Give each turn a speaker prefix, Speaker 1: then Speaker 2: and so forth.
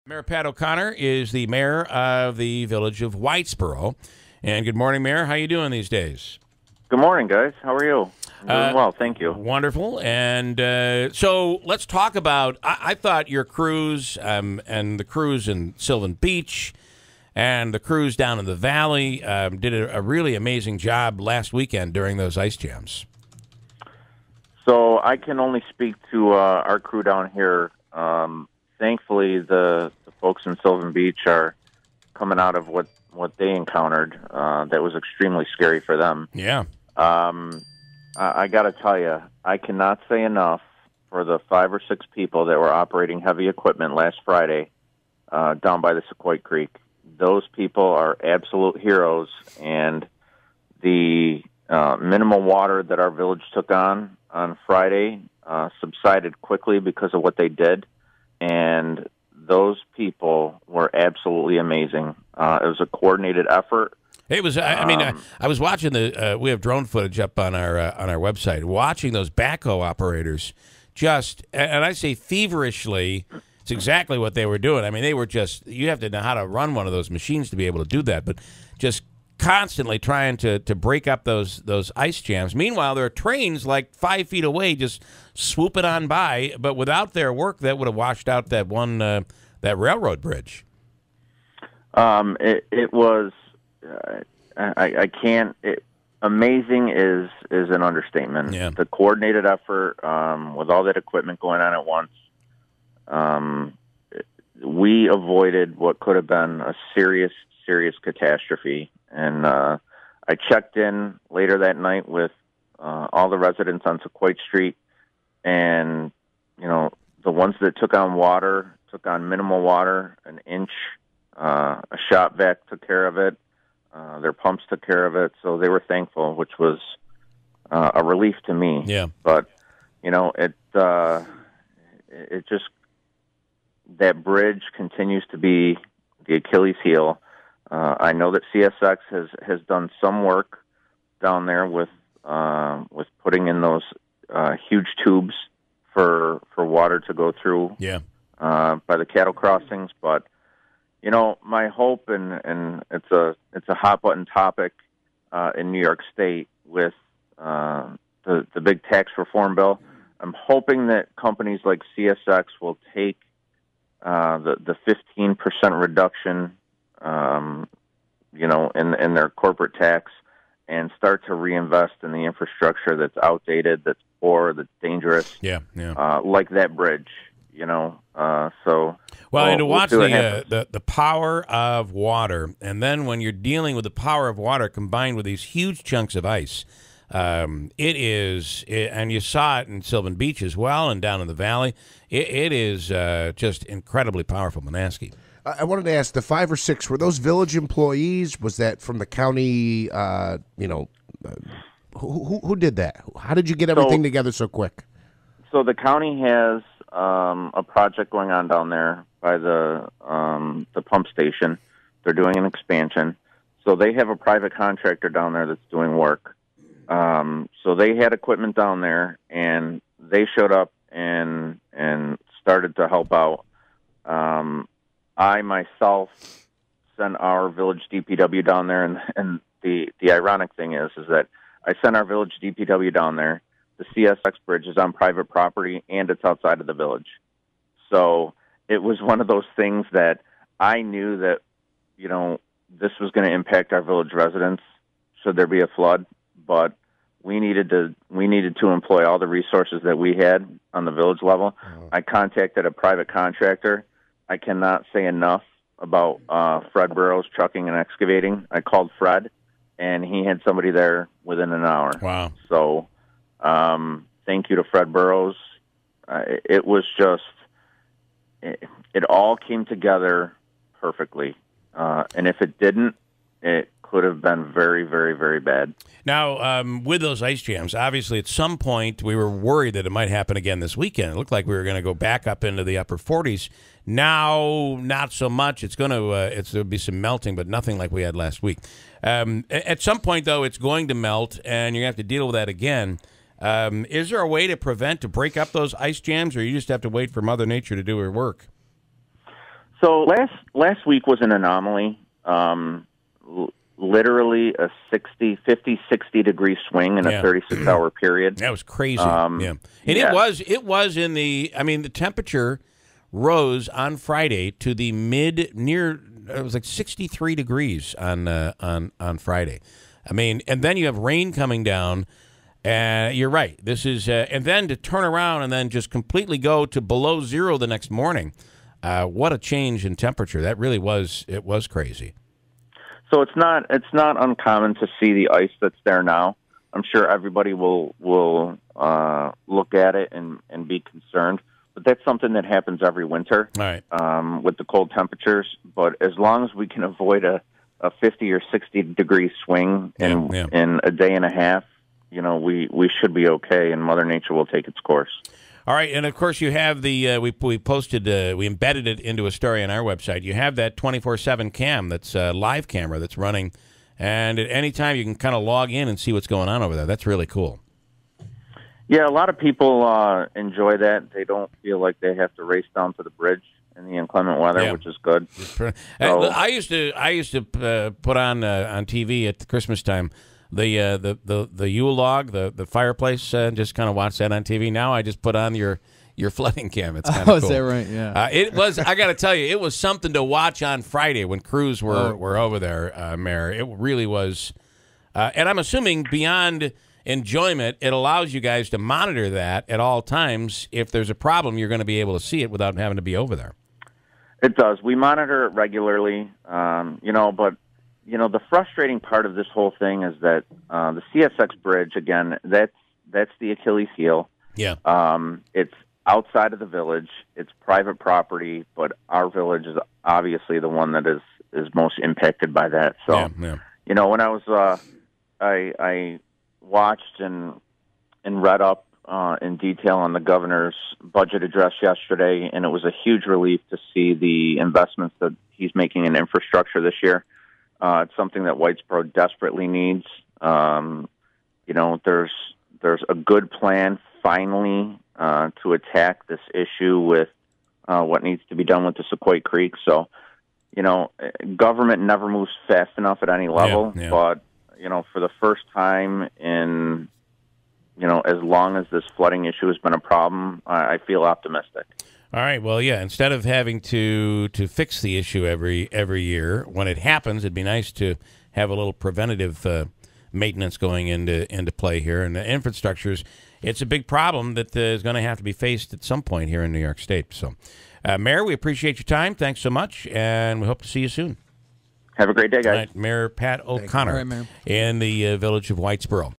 Speaker 1: Mayor Pat O'Connor is the mayor of the village of Whitesboro. And good morning, Mayor. How you doing these days?
Speaker 2: Good morning, guys. How are you? I'm doing well, thank you.
Speaker 1: Wonderful. And so let's talk about, I thought your crews and the crews in Sylvan Beach and the crews down in the valley did a really amazing job last weekend during those ice jams.
Speaker 2: So I can only speak to our crew down here. Thankfully, the folks in Sylvan Beach are coming out of what they encountered. That was extremely scary for them.
Speaker 1: Yeah.
Speaker 2: I got to tell you, I cannot say enough for the 5 or 6 people that were operating heavy equipment last Friday down by the Sequoia Creek. Those people are absolute heroes, and the minimal water that our village took on Friday subsided quickly because of what they did. And those people were absolutely amazing. It was a coordinated effort.
Speaker 1: It was. I was watching we have drone footage up on our website. Watching those backhoe operators, and I say feverishly. It's exactly what they were doing. I mean, they were just. You have to know how to run one of those machines to be able to do that. But just constantly trying to break up those ice jams. Meanwhile, there are trains like 5 feet away just swooping on by, but without their work, that would have washed out that one that railroad bridge.
Speaker 2: It was I can't. Amazing is an understatement.
Speaker 1: Yeah.
Speaker 2: The coordinated effort with all that equipment going on at once. We avoided what could have been a serious catastrophe. And I checked in later that night with all the residents on Sequoia Street, and the ones that took on water took on minimal water, an inch. A shop vac took care of it. Their pumps took care of it, so they were thankful, which was a relief to me.
Speaker 1: Yeah.
Speaker 2: But it just, that bridge continues to be the Achilles heel. I know that CSX has done some work down there with putting in those huge tubes for water to go through.
Speaker 1: Yeah.
Speaker 2: By the cattle crossings, but my hope, and it's a hot button topic in New York State with the big tax reform bill. I'm hoping that companies like CSX will take the 15% reduction in their corporate tax and start to reinvest in the infrastructure that's outdated, that's poor, that's dangerous.
Speaker 1: Yeah.
Speaker 2: Like that bridge, So
Speaker 1: and to watch
Speaker 2: we'll
Speaker 1: the power of water, and then when you're dealing with the power of water combined with these huge chunks of ice, and you saw it in Sylvan Beach as well, and down in the valley. It is just incredibly powerful, Manaski.
Speaker 3: I wanted to ask, the 5 or 6, were those village employees? Was that from the county? Who did that? How did you get everything together so quick?
Speaker 2: So the county has a project going on down there by the pump station. They're doing an expansion. So they have a private contractor down there that's doing work. So they had equipment down there, and they showed up and started to help out. I myself sent our village DPW down there, and the ironic thing is that I sent our village DPW down there. The CSX bridge is on private property, and it's outside of the village. So it was one of those things that I knew that, this was going to impact our village residents should there be a flood, but we needed to employ all the resources that we had on the village level. I contacted a private contractor. I cannot say enough about Fred Burrows Trucking and Excavating. I called Fred, and he had somebody there within an hour.
Speaker 1: Wow.
Speaker 2: So thank you to Fred Burrows. It was just, it all came together perfectly. And if it didn't, it could have been very, very, very bad.
Speaker 1: Now, with those ice jams, obviously at some point we were worried that it might happen again this weekend. It looked like we were going to go back up into the upper 40s. Now, not so much. There'll be some melting, but nothing like we had last week. At some point, though, it's going to melt, and you're going to have to deal with that again. Is there a way to break up those ice jams, or you just have to wait for Mother Nature to do her work?
Speaker 2: So last week was an anomaly. Literally a 60 degree swing in a 36-hour period.
Speaker 1: That was crazy. And it was in the. I mean, the temperature rose on Friday to the it was like 63 degrees on Friday. I mean, and then you have rain coming down. You're right. This is, and then to turn around and then just completely go to below zero the next morning. What a change in temperature! That really was. It was crazy.
Speaker 2: So it's not uncommon to see the ice that's there now. I'm sure everybody will look at it and be concerned. But that's something that happens every winter,
Speaker 1: right?
Speaker 2: With the cold temperatures. But as long as we can avoid a 50 or 60 degree swing in a day and a half, we should be okay, and Mother Nature will take its course.
Speaker 1: All right, and of course you have the we posted we embedded it into a story on our website. You have that 24/7 cam that's a live camera that's running, and at any time you can kind of log in and see what's going on over there. That's really cool.
Speaker 2: Yeah, a lot of people enjoy that. They don't feel like they have to race down to the bridge in the inclement weather, which is good.
Speaker 1: I used to put on TV at Christmas time. The Yule log, the fireplace, just kind of watch that on TV. Now I just put on your flooding cam. It's kind of cool.
Speaker 4: Is that right? Yeah.
Speaker 1: It was. I got to tell you, it was something to watch on Friday when crews were over there, Mayor. It really was. And I'm assuming beyond enjoyment, it allows you guys to monitor that at all times. If there's a problem, you're going to be able to see it without having to be over there.
Speaker 2: It does. We monitor it regularly, but. The frustrating part of this whole thing is that the CSX bridge, again, that's the Achilles heel.
Speaker 1: Yeah.
Speaker 2: It's outside of the village. It's private property, but our village is obviously the one that is most impacted by that. So, when I was, I watched and read up in detail on the governor's budget address yesterday, and it was a huge relief to see the investments that he's making in infrastructure this year. It's something that Whitesboro desperately needs. There's a good plan finally to attack this issue with what needs to be done with the Sequoia Creek. So, government never moves fast enough at any level. But for the first time in as long as this flooding issue has been a problem, I feel optimistic.
Speaker 1: All right. Well, instead of having to fix the issue every year, when it happens, it'd be nice to have a little preventative maintenance going into play here. And the infrastructures, it's a big problem that is going to have to be faced at some point here in New York State. So, Mayor, we appreciate your time. Thanks so much, and we hope to see you soon.
Speaker 2: Have a great day, guys.
Speaker 1: All right, Mayor Pat O'Connor in the village of Whitesboro.